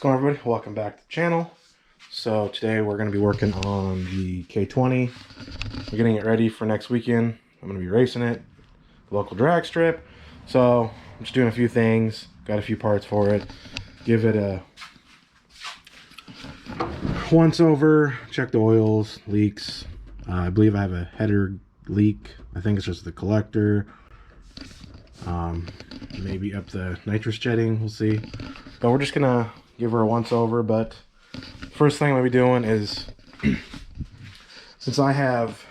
What's going on, everybody? Welcome back to the channel. So today we're going to be working on the K20. We're getting it ready for next weekend. I'm going to be racing it, the local drag strip. So I'm just doing a few things, got a few parts for it. Give it a once over, check the oils, leaks. I believe I have a header leak. I think it's just the collector. Maybe up the nitrous jetting, we'll see. But we're just gonna give her a once over. But first thing we'll be doing is, since I have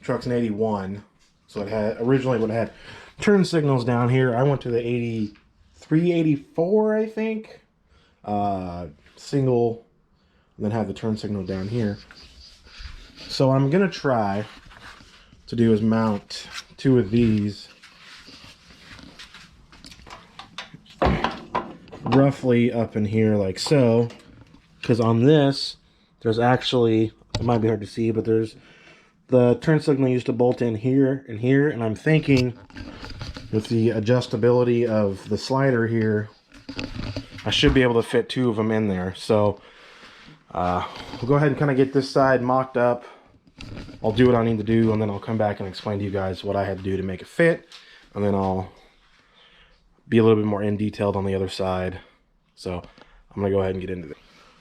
trucks in 81, so it had originally would have had turn signals down here. I went to the 83, 84, I think, single, and then have the turn signal down here. So what I'm gonna try to do is mount two of these roughly up in here like so, because on this there's actually, it might be hard to see, but there's the turn signal used to bolt in here and here, and I'm thinking with the adjustability of the slider here I should be able to fit two of them in there. So we'll go ahead and kind of get this side mocked up. I'll do what I need to do, and then I'll come back and explain to you guys what I had to do to make it fit, and then I'll be a little bit more in detailed on the other side. So I'm gonna go ahead and get into it.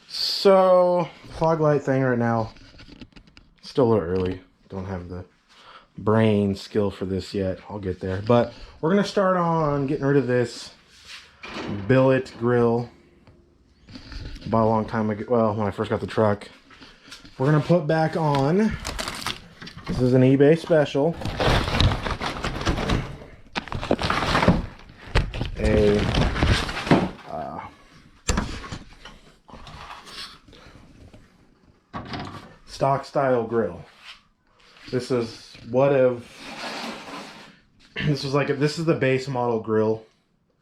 So fog light thing right now, still a little early, don't have the brain skill for this yet. I'll get there, but we're gonna start on getting rid of this billet grill. Bought a long time ago, well, when I first got the truck. We're gonna put back on, this is an eBay special, a stock style grill. This is what if this was like, this is the base model grill,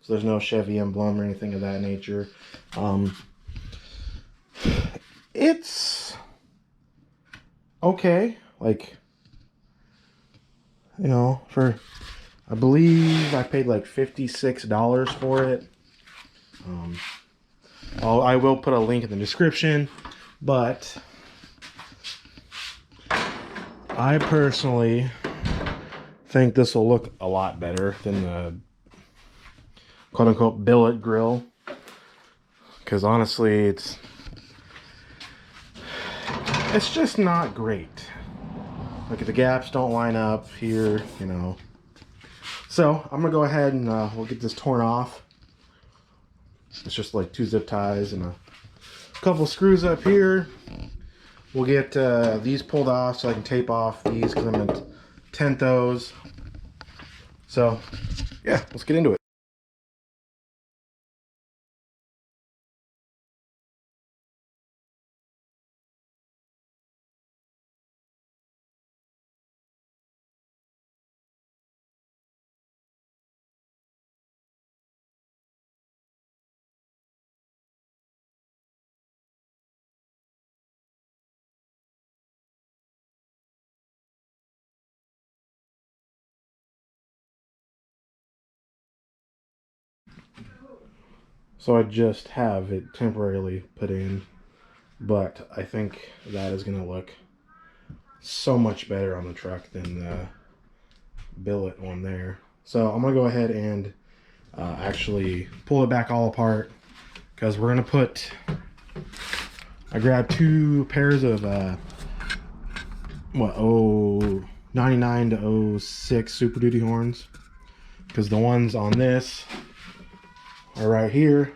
so there's no Chevy emblem or anything of that nature. It's okay, like, you know, for, I believe I paid like $56 for it. I will put a link in the description, but I personally think this will look a lot better than the quote-unquote billet grill, because honestly it's just not great. Like, the gaps don't line up here, you know. So I'm gonna go ahead and we'll get this torn off. It's just like two zip ties and a couple screws up here. We'll get these pulled off so I can tape off these, because I'm gonna tent those. So yeah, let's get into it. So I just have it temporarily put in, but I think that is going to look so much better on the truck than the billet one there. So I'm going to go ahead and actually pull it back all apart, because we're going to put, I grabbed two pairs of 99 to 06 Super Duty horns, because the ones on this are right here,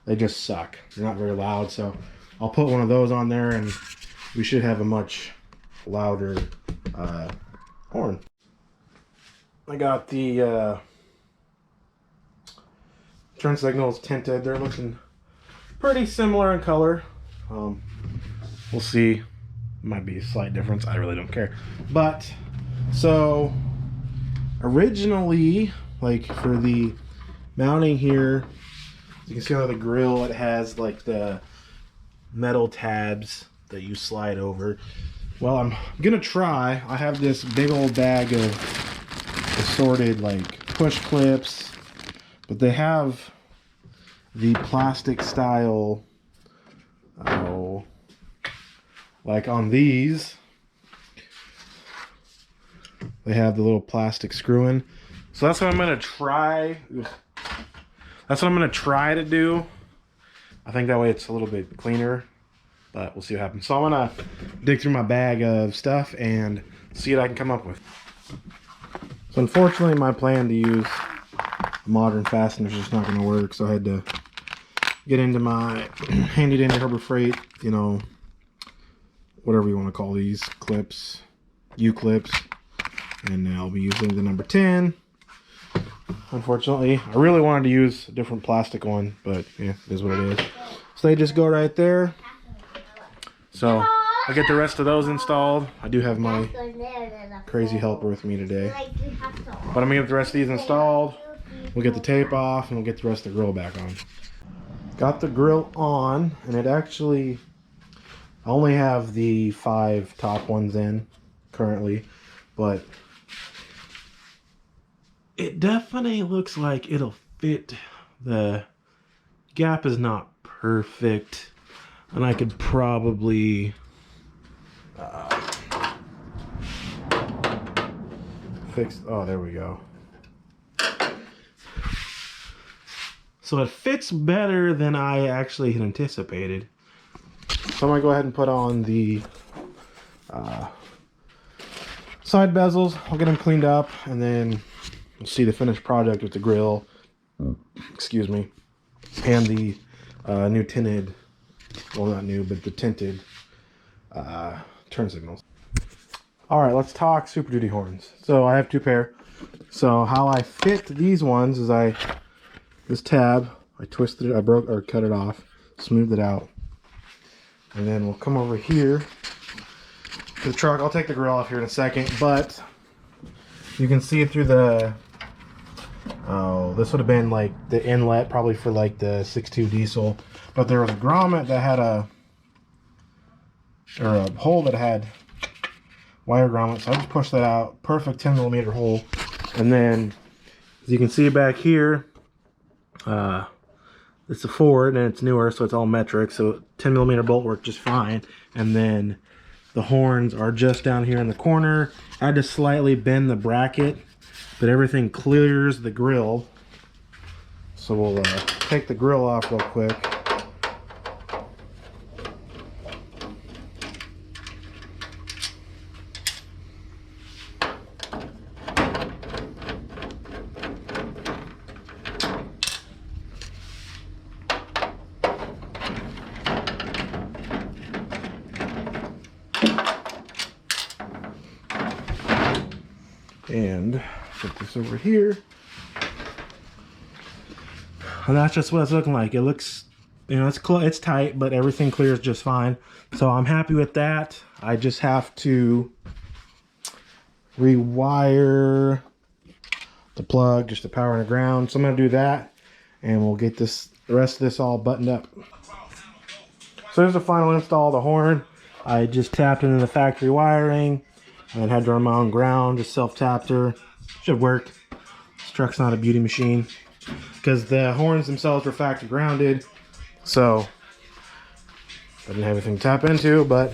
they just suck. They're not very loud, so I'll put one of those on there and we should have a much louder horn. I got the turn signals tinted. They're looking pretty similar in color. We'll see. Might be a slight difference. I really don't care. But so originally, like for the mounting here, you can see on the grill it has like the metal tabs that you slide over. Well, I'm gonna try. I have this big old bag of assorted like push clips, but they have the plastic style, like on these, they have the little plastic screw in. So that's what I'm gonna try. That's what I'm gonna try to do. I think that way it's a little bit cleaner, but we'll see what happens. So I'm gonna dig through my bag of stuff and see what I can come up with. So unfortunately, my plan to use modern fasteners is just not gonna work. So I had to get into my handy dandy Harbor Freight, you know, whatever you want to call these clips, U-clips, and I'll be using the number 10. Unfortunately, I really wanted to use a different plastic one, but yeah, it is what it is. So they just go right there. So I'll get the rest of those installed. I do have my crazy helper with me today, but I'm gonna get the rest of these installed. We'll get the tape off and we'll get the rest of the grill back on. Got the grill on, and it actually, I only have the 5 top ones in currently, but it definitely looks like it'll fit. The gap is not perfect, and I could probably fix, oh, there we go. So it fits better than I actually had anticipated. So I'm gonna go ahead and put on the side bezels. I'll get them cleaned up, and then we'll see the finished project with the grill, excuse me, and the new tinted, well, not new, but the tinted turn signals. All right, let's talk Super Duty horns. So I have 2 pair. So how I fit these ones is this tab, I twisted it, I broke or cut it off, smoothed it out, and then we'll come over here to the truck. I'll take the grill off here in a second, but you can see it through the, oh, this would have been like the inlet probably for like the 6.2 diesel, but there was a grommet that had a hole that had wire grommet, so I just pushed that out. Perfect 10mm hole. And then as you can see back here, it's a Ford and it's newer, so it's all metric, so 10mm bolt worked just fine. And then the horns are just down here in the corner. I had to slightly bend the bracket, but everything clears the grill. So we'll take the grill off real quick. And put this over here, and that's just what it's looking like. It looks, you know, it's tight, but everything clears just fine. So I'm happy with that. I just have to rewire the plug, just the power and the ground. So I'm gonna do that, and we'll get the rest of this all buttoned up. So here's the final install of the horn. I just tapped into the factory wiring and had to run my own ground, just self-tapped her. Should work. This truck's not a beauty machine because the horns themselves were factory grounded, so I didn't have anything to tap into, but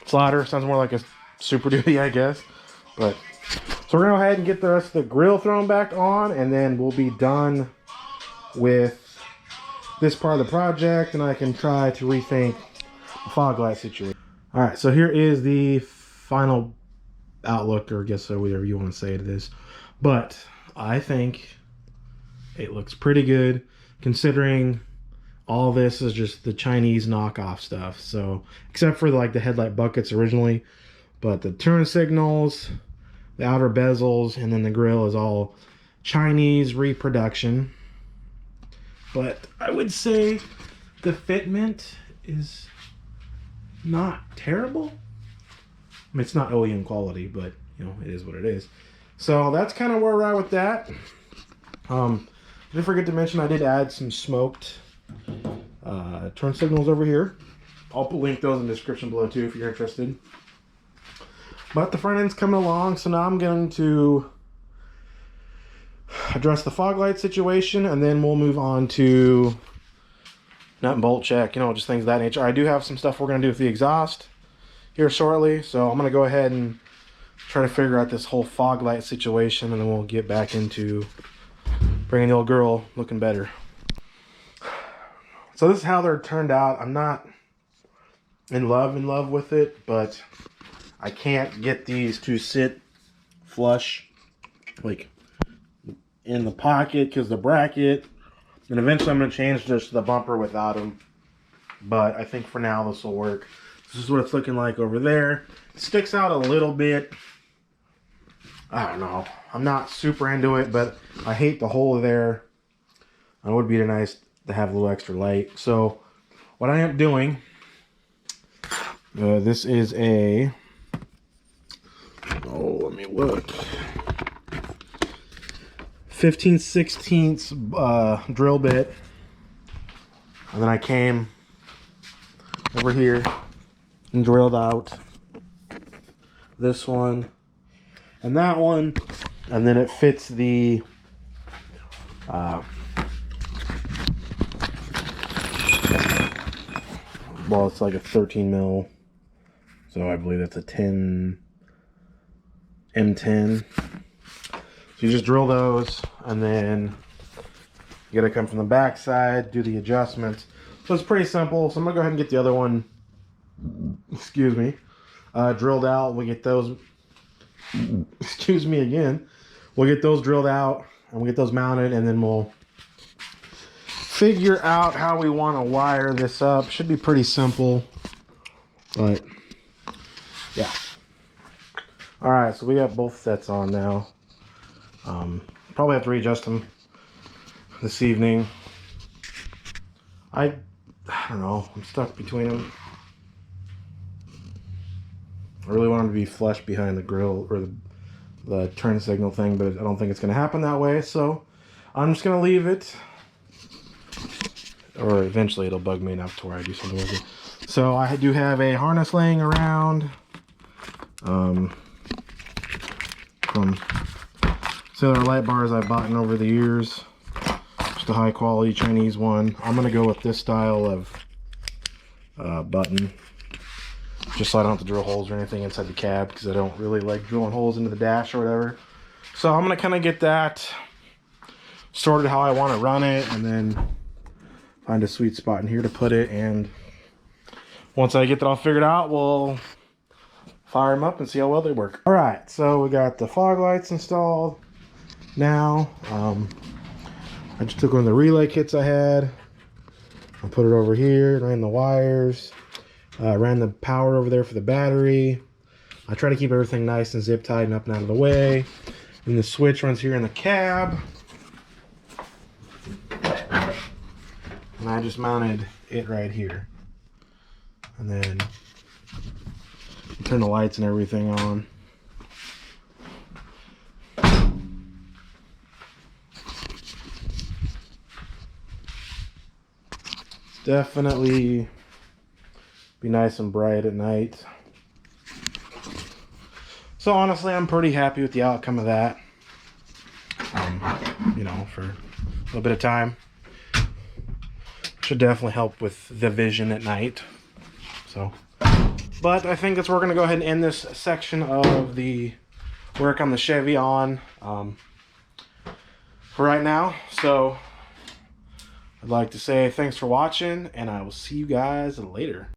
slaughter sounds more like a Super Duty, I guess. But so we're gonna go ahead and get the rest of the grill thrown back on, and then we'll be done with this part of the project, and I can try to rethink the fog light situation. All right, so here is the final outlook, or I guess whatever you want to say to this, but I think it looks pretty good considering all this is just the Chinese knockoff stuff. So except for like the headlight buckets originally, but the turn signals, the outer bezels, and then the grill is all Chinese reproduction. But I would say the fitment is not terrible. I mean, it's not OEM quality, but you know, it is what it is. So that's kind of where we're at with that. I did forget to mention I did add some smoked turn signals over here. I'll link those in the description below too if you're interested. But the front end's coming along, so now I'm going to address the fog light situation, and then we'll move on to nut and bolt check, you know, just things of that nature. I do have some stuff we're going to do with the exhaust here shortly, so I'm going to go ahead and try to figure out this whole fog light situation, and then we'll get back into bringing the old girl looking better. So this is how they're turned out. I'm not in love with it, but I can't get these to sit flush like in the pocket because the bracket, and eventually I'm going to change this to the bumper without them, but I think for now this will work. This is what it's looking like over there. It sticks out a little bit. I don't know, I'm not super into it, but I hate the hole there. It would be nice to have a little extra light. So what I am doing, this is a, let me look, 15/16 drill bit, and then I came over here and drilled out this one and that one, and then it fits the well, it's like a 13 mil, so I believe that's a 10 M10. So you just drill those, and then you gotta come from the back side, do the adjustments. So it's pretty simple. So I'm gonna go ahead and get the other one, excuse me, drilled out. We'll get those, excuse me again, we'll get those drilled out and we'll get those mounted, and then we'll figure out how we want to wire this up. Should be pretty simple, but yeah. All right, so we got both sets on now. Probably have to readjust them this evening. I don't know, I'm stuck between them. I really want them to be flush behind the grill or the turn signal thing, but I don't think it's going to happen that way, so I'm just going to leave it. Or eventually it'll bug me enough to where I do something with it. So I do have a harness laying around from cellular light bars I've bought over the years. Just a high quality Chinese one. I'm going to go with this style of button, just so I don't have to drill holes or anything inside the cab, because I don't really like drilling holes into the dash or whatever. So I'm going to kind of get that sorted how I want to run it, and then find a sweet spot in here to put it. And once I get that all figured out, we'll fire them up and see how well they work. All right, so we got the fog lights installed now. I just took one of the relay kits I had, I put it over here, ran the wires, ran the power over there for the battery. I try to keep everything nice and zip tied and up and out of the way. And the switch runs here in the cab. And I just mounted it right here. And then turn the lights and everything on. Definitely be nice and bright at night. So honestly, I'm pretty happy with the outcome of that. You know, for a little bit of time. Should definitely help with the vision at night. So, but I think that's where we're going to go ahead and end this section of the work on the Chevy for right now. So I'd like to say thanks for watching, and I will see you guys later.